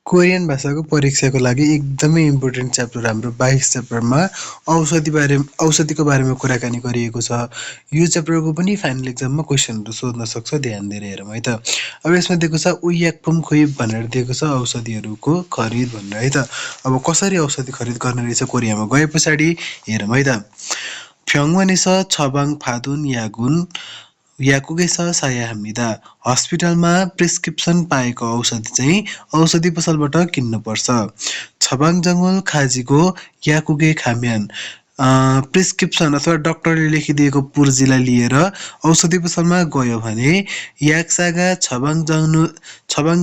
Korean भाषाको परीक्षाको लागि एकदमै इम्पोर्टेन्ट च्याप्टर हाम्रो 22 च्याप्टरमा औषधिको बारेमा कुराकानी गरिएको छ। यो च्याप्टरको पनि फाइनल एक्जाममा क्वेसनहरू सोध्न सक्छ, ध्यान दिएर हेरौँ है त। अब यसमा दिएको छ उयाक्फुम खुइब भनेर दिएको छ औषधिहरूको खरिद भनेर है त। अब कसरी औषधि खरिद गर्ने रहेछ कोरियामा गए पछाडि हेरौँ है त। फ्योङवानेस छबाङ फादुन यागुन याकुगेस सायाहामिदा हस्पिटलमा प्रिस्क्रिप्सन पाएको औषधि चाहिँ औषधि पसलबाट किन्नुपर्छ। छबाङ जङ्गल खाजीको याकुगे खाम्यान प्रिस्क्रिप्सन अथवा डाक्टरले लेखिदिएको पुर्जीलाई लिएर औषधि पसलमा गयो भने याक्सागा छबाङ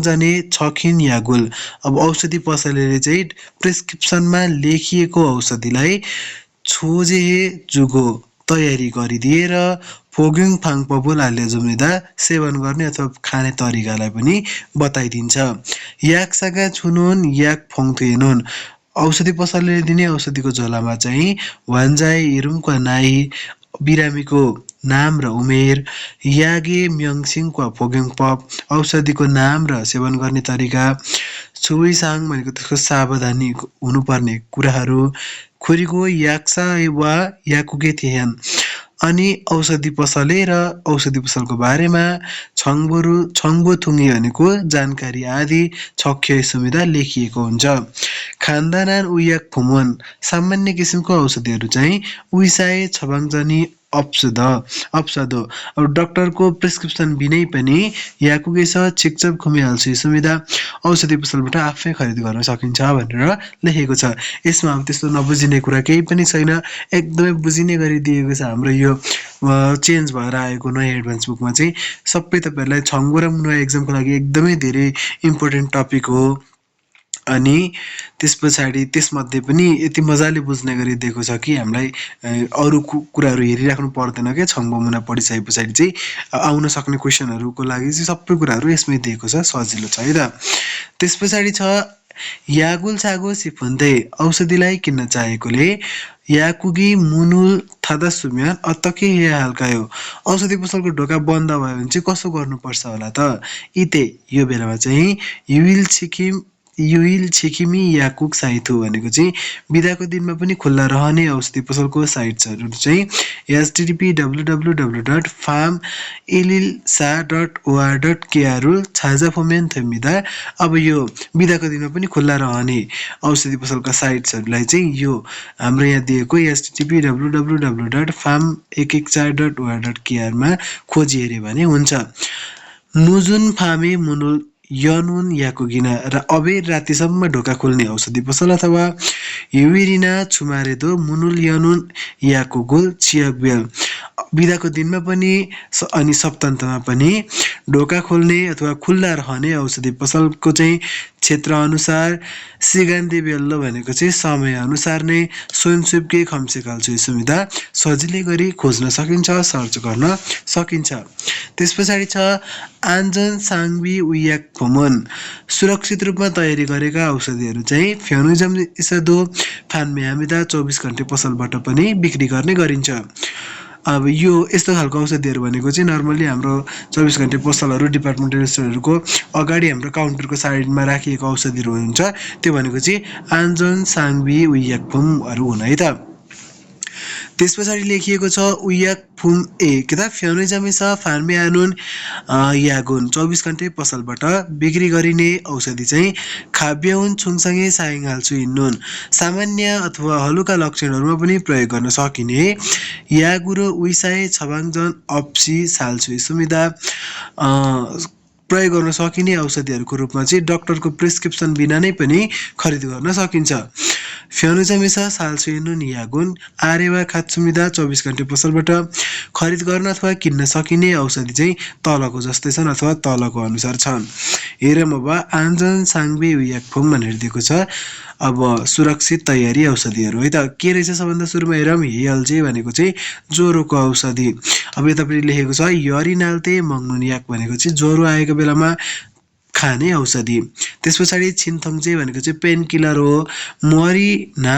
जाने छखिन यागुल। अब औषधि पसलेले चाहिँ प्रिस्क्रिप्सनमा लेखिएको औषधिलाई छोजे जुगो तयारी गरिदिएर फोग्युङ फाङपबुल हाल्यजुम्निदा सेवन गर्ने अथवा खाने तरिकालाई पनि बताइदिन्छ। याक्सागा छुनुन याक फोङथुएनुन औषधि पसलले दिने औषधिको झोलामा चाहिँ वान्जाई इरुङका नाई बिरामीको नाम र उमेर, यागे म्यङसिङका फोग्युङ पप औषधिको नाम र सेवन गर्ने तरिका, छुइसाङ भनेको त्यसको सावधानी हुनुपर्ने कुराहरू, खुरीको याक्सा वा याकुगे थिएन अनि औषधि पसले र औषधि पसलको बारेमा छङ्बोथुङ्गी भनेको जानकारी आदि छक्ष्य सुविधा लेखिएको हुन्छ। खानदानान उयाक फुमुन सामान्य किसिमको औषधिहरू चाहिँ उइसाए छबाङजनी अप्सदो अब डाक्टरको प्रिस्क्रिप्सन बिनै पनि याकुगेस छिकचप खुमिहाल्छु सुविधा औषधि पसलबाट आफै खरिद गर्न सकिन्छ भनेर लेखेको छ। यसमा अब त्यस्तो नबुझिने कुरा केही पनि छैन, एकदमै बुझिने गरी दिएको छ। हाम्रो यो चेन्ज भएर आएको नयाँ एडभान्स बुकमा चाहिँ सबै तपाईँहरूलाई छङ्गो र मुनुवा एक्जामको लागि एकदमै धेरै इम्पोर्टेन्ट टपिक हो। अनि त्यस पछाडि त्यसमध्ये पनि यति मजाले बुझ्ने गरी दिएको छ कि हामीलाई अरू कुराहरू हेरिराख्नु पर्दैन क्या। छङ्गो मुना पढिसके पछाडि चाहिँ आउन सक्ने क्वेसनहरूको लागि चाहिँ सबै कुराहरू यसमै दिएको छ, सजिलो छ है त। त्यस पछाडि छ यागुल छागो सिफुन्दै औषधिलाई किन्न चाहेकोले याकुगी मुनुल थादा सुम्यान अतके या हल्कायो औषधि पसलको ढोका बन्द भयो भने चाहिँ कसो गर्नुपर्छ होला त। इते यो बेलामा चाहिँ युइल छिकिमी याकुक साइथु भनेको चाहिँ बिदाको दिनमा पनि खुल्ला रहने औषधि पसलको साइट्सहरू चाहिँ http://farmililsa.or.kr छाजाफोमेन थमिदा। अब यो बिदाको दिनमा पनि खुल्ला रहने औषधि पसलका साइट्सहरूलाई चाहिँ यो हाम्रो यहाँ दिएको http://farm114.or.kr मा खोजी हेऱ्यो भने हुन्छ। नुजुन फामे मुनुल यनुन याकुगिना र अबेर रातिसम्म ढोका खोल्ने औषधि पसल अथवा युरिना छुमारेदो मुनुल यनुन याकुगुल चियकबेल बिदाको दिनमा पनि अनि सप्तान्तमा पनि ढोका खोल्ने अथवा खुल्ला रहने औषधि पसलको चाहिँ क्षेत्र अनुसार सिगान्दी बेल्लो भनेको चाहिँ समय अनुसार नै स्वयंसेवकै खम्सेकाल्छु सुविधा सजिलै गरी खोज्न सकिन्छ, सर्च गर्न सकिन्छ। त्यस पछाडि छ आन्जन साङ्बी उयाक फोमन सुरक्षित रूपमा तयारी गरेका औषधिहरू चाहिँ फ्यानुजम इसदो फानमेहामिदा 24 घन्टे पसलबाट पनि बिक्री गर्ने गरिन्छ। अब यो यस्तो खालको औषधिहरू भनेको चाहिँ नर्मली हाम्रो 24 घन्टे पसलहरू डिपार्टमेन्टल स्टोरहरूको अगाडि हाम्रो काउन्टरको साइडमा राखिएको औषधिहरू हुन्छ, त्यो भनेको चाहिँ आन्जन साङ्बी उयाकफुमहरू हुन् है त। त्यस पछाडि लेखिएको छ उयाकफुम के त फ्यानुजामेस फार्मे आनुन यागुन 24 घन्टे पसलबाट बिक्री गरिने औषधि चाहिँ खाब्याउन छुङसँगै साइङ हाल्छु हिँड्नुन सामान्य अथवा हलुका लक्षणहरूमा पनि प्रयोग गर्न सकिने यागुरो उइसाए छबाङजन अप्सी साल्छु सुविधा प्रयोग गर्न सकिने औषधिहरूको रूपमा चाहिँ डाक्टरको प्रिस्क्रिप्सन बिना नै पनि खरिद गर्न सकिन्छ। फ्यानुजामेसा साल्सुएनुन यागुन आरेवा खात्सुमिदा 24 घन्टे पसलबाट खरिद गर्न अथवा किन्न सकिने औषधि चाहिँ तलको जस्तै छन् अथवा तलको अनुसार छन्। हेरौँ अब आन्जन साङ्बे उयाकफुम भनेर दिएको छ। अब सुरक्षित तयारी औषधिहरू है त के रहेछ सबभन्दा सुरुमा हेरौँ हेयल्जे भनेको चाहिँ ज्वरोको औषधि। अब यतापट्टि लेखेको छ यरिनाल्ते मङ्नुनियाक भनेको चाहिँ ज्वरो आएको बेलामा खाने औषधि। त्यस पछाडि छिन्थोङजे भनेको चाहिँ पेन किलर हो। मरिना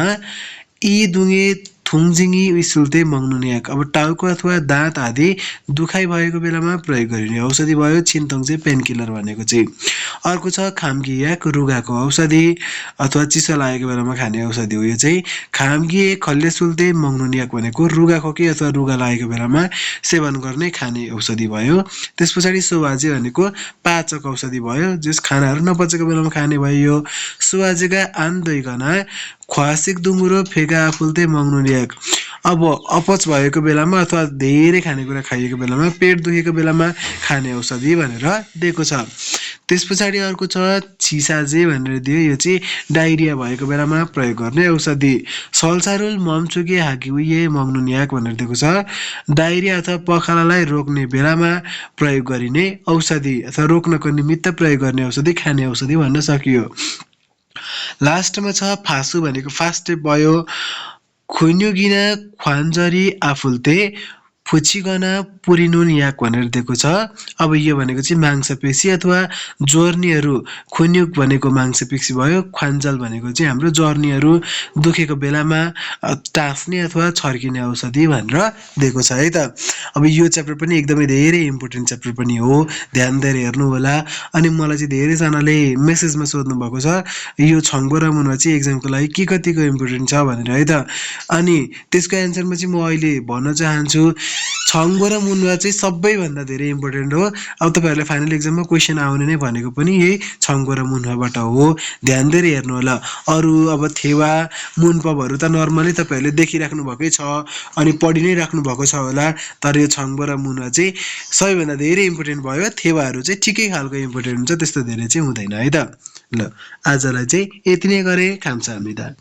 यी दुङे थुङजिङी विसुल्ते मङ्नुन्याक। अब टाउको अथवा दाँत आदि दुखाइ भएको बेलामा प्रयोग गरिने औषधि भयो छिन्तोङचे पेनकिलर भनेको चाहिँ। अर्को छ खाम्गियाक रुगाको औषधि अथवा चिसो लागेको बेलामा खाने औषधि हो यो चाहिँ। खाम्गिए खल्लेसुल्ते मङ्नुन्याक भनेको रुगाखोकी अथवा रुगा लागेको बेलामा सेवन गर्ने खाने औषधि भयो। त्यस पछाडि सोवाजे भनेको पाचक औषधि भयो, जस खानाहरू नपचेको बेलामा खाने भयो यो। सोवाजेगा आन्दोइगना ख्वासिक दुङ्गुरो फेगा आफुल्ते मङ्नुन्याक। अब अपच भएको बेलामा अथवा धेरै खानेकुरा खाइएको बेलामा पेट दुखेको बेलामा खाने औषधि भनेर दिएको छ। त्यस पछाडि अर्को छ छिसाजे भनेर दियो, यो चाहिँ डाइरिया भएको बेलामा प्रयोग गर्ने औषधि। सल्सारुल मम्चुके हाकिउए मङ्नुन्याक भनेर दिएको छ। डाइरिया अथवा पखालालाई रोक्ने बेलामा प्रयोग गरिने औषधि अथवा रोक्नको निमित्त प्रयोग गर्ने औषधि खाने औषधि भन्न सकियो। लास्टमा छ फासु भनेको फास्ट भयो। खुन्युगिना ख्वान्जरी आफुल्ते फुचिगना पुरिनुन्याक भनेर दिएको छ। अब यो भनेको चाहिँ मांसपेशी अथवा जोर्नीहरू, खुन्युक भनेको मांसपेशी भयो, ख्वान्जल भनेको चाहिँ हाम्रो जोर्नीहरू दुखेको बेलामा टाँस्ने अथवा छर्किने औषधि भनेर दिएको छ है त। अब यो च्याप्टर पनि एकदमै धेरै इम्पोर्टेन्ट च्याप्टर पनि हो, ध्यान दिएर हेर्नु होला। अनि मलाई चाहिँ धेरैजनाले मेसेजमा सोध्नु भएको छ यो छङ्गो र मुनुवा चाहिँ एक्जामको लागि के कतिको इम्पोर्टेन्ट छ भनेर है त। अनि त्यसको एन्सरमा चाहिँ म अहिले भन्न चाहन्छु छङ्गो र मुनुवा चाहिँ सबैभन्दा धेरै इम्पोर्टेन्ट हो। अब तपाईँहरूलाई फाइनल एक्जाममा क्वेसन आउने नै भनेको पनि यही छङ्गो र मुनुवाबाट हो, ध्यान दिएर हेर्नु होला। अरू अब थेवा मुनपबहरू त नर्मली तपाईँहरूले देखिराख्नु भएकै छ अनि पढि नै राख्नु भएको छ होला, तर यो छङ्गो र मुनुवा चाहिँ सबैभन्दा धेरै इम्पोर्टेन्ट भयो। थेवाहरू चाहिँ ठिकै खालको इम्पोर्टेन्ट हुन्छ, त्यस्तो धेरै चाहिँ हुँदैन है त। ल आजलाई चाहिँ यति नै गरेँ, खान्छ हामी त।